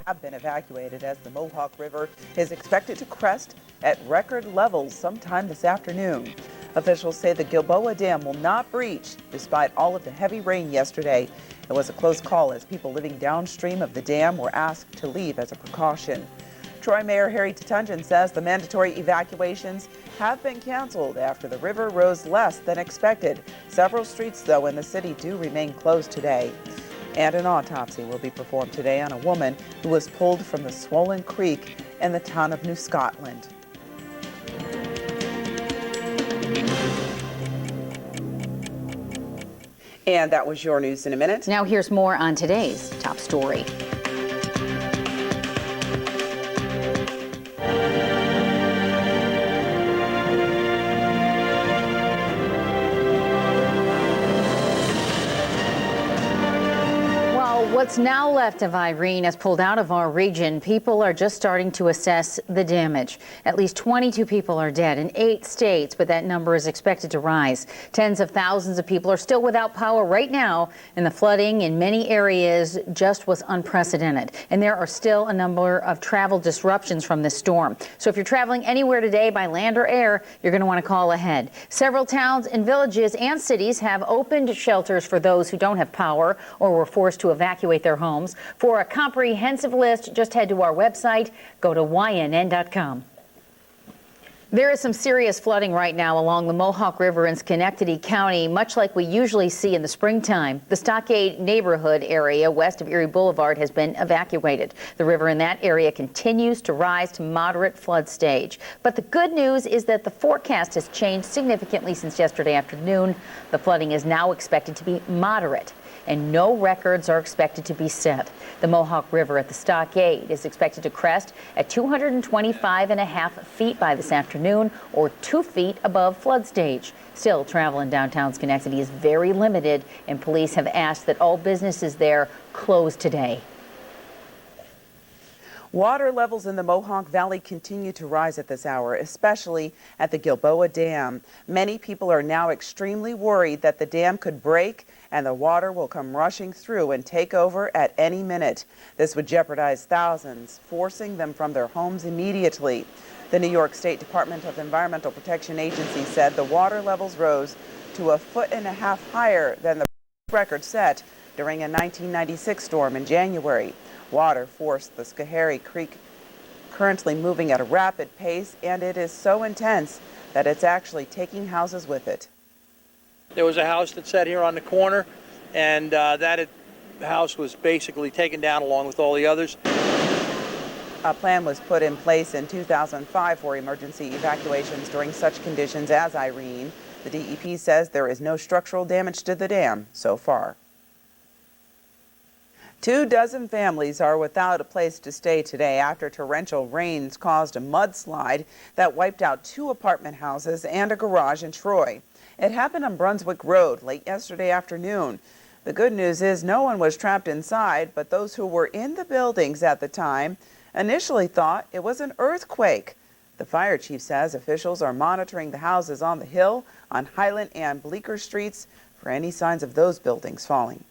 have been evacuated as the Mohawk River is expected to crest at record levels sometime this afternoon. Officials say the Gilboa Dam will not breach despite all of the heavy rain yesterday. It was a close call as people living downstream of the dam were asked to leave as a precaution. Troy Mayor Harry Tutunjan says the mandatory evacuations have been canceled after the river rose less than expected. Several streets, though, in the city do remain closed today. And an autopsy will be performed today on a woman who was pulled from the swollen creek in the town of New Scotland. And that was your news in a minute. Now here's more on today's top story. What's now left of Irene has pulled out of our region. People are just starting to assess the damage. At least 22 people are dead in 8 states, but that number is expected to rise. Tens of thousands of people are still without power right now, and the flooding in many areas just was unprecedented. And there are still a number of travel disruptions from this storm. So if you're traveling anywhere today by land or air, you're going to want to call ahead. Several towns and villages and cities have opened shelters for those who don't have power or were forced to evacuate their homes. For a comprehensive list, just head to our website, go to YNN.com. There is some serious flooding right now along the Mohawk River in Schenectady County, much like we usually see in the springtime. The Stockade neighborhood area west of Erie Boulevard has been evacuated. The river in that area continues to rise to moderate flood stage. But the good news is that the forecast has changed significantly since yesterday afternoon. The flooding is now expected to be moderate, and no records are expected to be set. The Mohawk River at the Stockade is expected to crest at 225.5 feet by this afternoon, or 2 feet above flood stage. Still, travel in downtown Schenectady is very limited, and police have asked that all businesses there close today. Water levels in the Mohawk Valley continue to rise at this hour, especially at the Gilboa Dam. Many people are now extremely worried that the dam could break and the water will come rushing through and take over at any minute. This would jeopardize thousands, forcing them from their homes immediately. The New York State Department of Environmental Protection Agency said the water levels rose to 1.5 feet higher than the record set during a 1996 storm in January. Water forced the Schoharie Creek, currently moving at a rapid pace, and it is so intense that it's actually taking houses with it. There was a house that sat here on the corner, and that house was basically taken down along with all the others. A plan was put in place in 2005 for emergency evacuations during such conditions as Irene. The DEP says there is no structural damage to the dam so far. 24 families are without a place to stay today after torrential rains caused a mudslide that wiped out 2 apartment houses and a garage in Troy. It happened on Brunswick Road late yesterday afternoon. The good news is no one was trapped inside, but those who were in the buildings at the time initially thought it was an earthquake. The fire chief says officials are monitoring the houses on the hill, on Highland and Bleecker Streets for any signs of those buildings falling.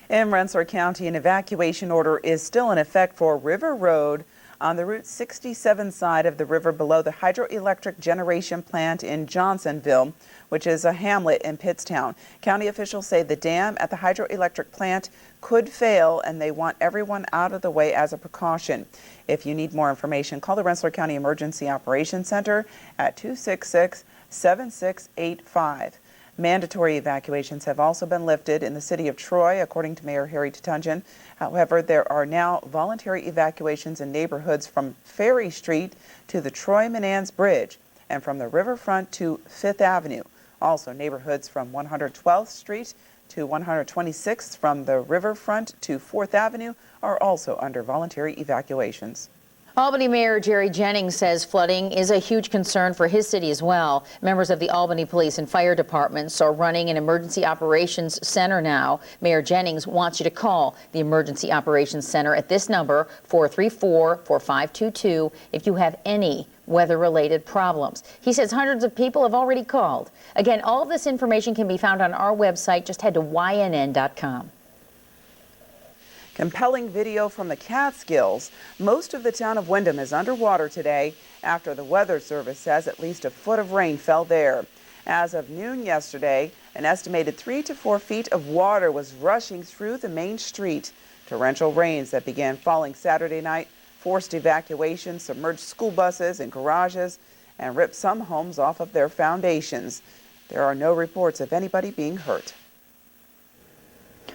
In Rensselaer County, an evacuation order is still in effect for River Road on the Route 67 side of the river below the hydroelectric generation plant in Johnsonville, which is a hamlet in Pittstown. County officials say the dam at the hydroelectric plant could fail, and they want everyone out of the way as a precaution. If you need more information, call the Rensselaer County Emergency Operations Center at 266-7685. Mandatory evacuations have also been lifted in the city of Troy, according to Mayor Harry Tutunjan. However, there are now voluntary evacuations in neighborhoods from Ferry Street to the Troy-Menands Bridge and from the riverfront to 5th Avenue. Also, neighborhoods from 112th Street to 126th from the riverfront to 4th Avenue are also under voluntary evacuations. Albany Mayor Jerry Jennings says flooding is a huge concern for his city as well. Members of the Albany Police and Fire Departments are running an emergency operations center now. Mayor Jennings wants you to call the Emergency Operations Center at this number, 434-4522, if you have any weather-related problems. He says hundreds of people have already called. Again, all of this information can be found on our website. Just head to YNN.com. Compelling video from the Catskills. Most of the town of Windham is underwater today after the Weather Service says at least a foot of rain fell there. As of noon yesterday, an estimated 3 to 4 feet of water was rushing through the main street. Torrential rains that began falling Saturday night forced evacuations, submerged school buses and garages, and ripped some homes off of their foundations. There are no reports of anybody being hurt.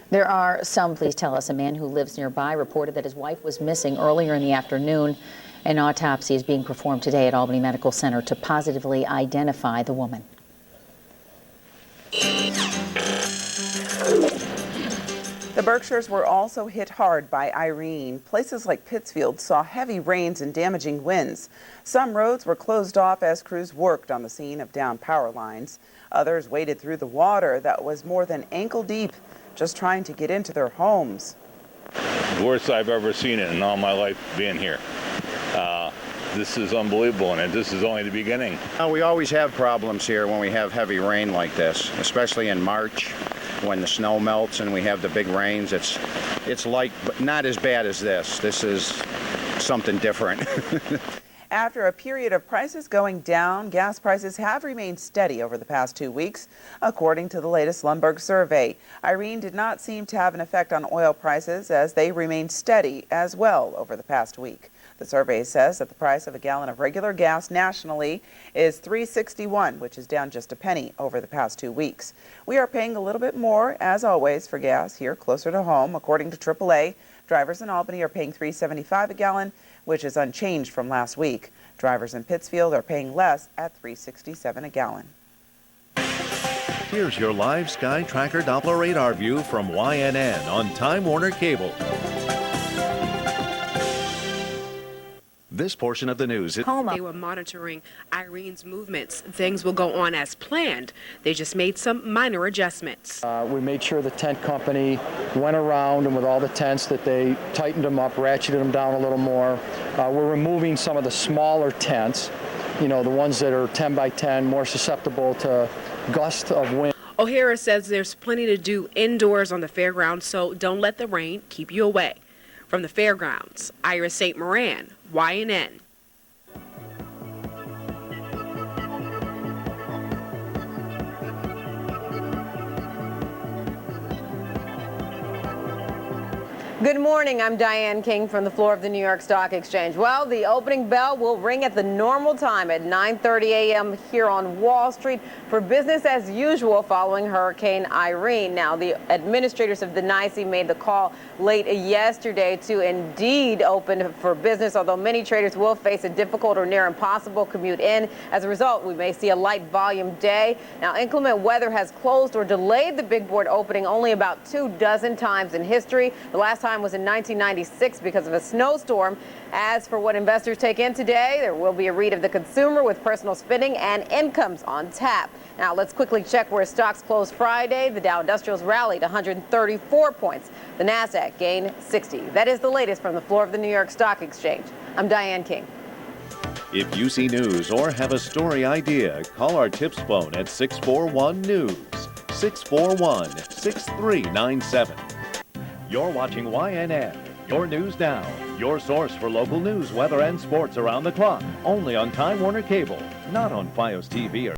There are some. Please tell us. A man who lives nearby reported that his wife was missing earlier in the afternoon. An autopsy is being performed today at Albany Medical Center to positively identify the woman. The Berkshires were also hit hard by Irene. Places like Pittsfield saw heavy rains and damaging winds. Some roads were closed off as crews worked on the scene of downed power lines. Others waded through the water that was more than ankle deep, just trying to get into their homes. The worst I've ever seen it in all my life being here. This is unbelievable, and this is only the beginning. We always have problems here when we have heavy rain like this, especially in March when the snow melts and we have the big rains. It's like, but not as bad as this. This is something different. After a period of prices going down, gas prices have remained steady over the past 2 weeks, according to the latest Lumberg survey. Irene did not seem to have an effect on oil prices as they remained steady as well over the past week. The survey says that the price of a gallon of regular gas nationally is $3.61, which is down just a penny over the past 2 weeks. We are paying a little bit more, as always, for gas here closer to home. According to AAA, drivers in Albany are paying $3.75 a gallon, which is unchanged from last week. Drivers in Pittsfield are paying less at $3.67 a gallon. Here's your live sky tracker Doppler radar view from YNN on Time Warner Cable. This portion of the news. They were monitoring Irene's movements. Things will go on as planned. They just made some minor adjustments. We made sure the tent company went around and with all the tents that they tightened them up, ratcheted them down a little more. We're removing some of the smaller tents, you know, the ones that are 10 by 10, more susceptible to gusts of wind. O'Hara says there's plenty to do indoors on the fairgrounds, so don't let the rain keep you away. From the fairgrounds, Iris St. Moran, YNN. Good morning, I'm Diane King from the floor of the New York Stock Exchange. Well, the opening bell will ring at the normal time at 9:30 a.m. here on Wall Street for business as usual following Hurricane Irene. Now, the administrators of the NYSE made the call late yesterday to indeed open for business, although many traders will face a difficult or near impossible commute in. As a result, we may see a light volume day. Now, inclement weather has closed or delayed the big board opening only about 24 times in history. The last time was in 1996 because of a snowstorm. As for what investors take in today, there will be a read of the consumer with personal spending and incomes on tap. Now let's quickly check where stocks closed Friday. The Dow Industrials rallied 134 points. The Nasdaq gained 60. That is the latest from the floor of the New York Stock Exchange. I'm Diane King. If you see news or have a story idea, call our tips phone at 641-NEWS, 641-6397. You're watching YNN, your news now, your source for local news, weather, and sports around the clock. Only on Time Warner Cable, not on Fios TV or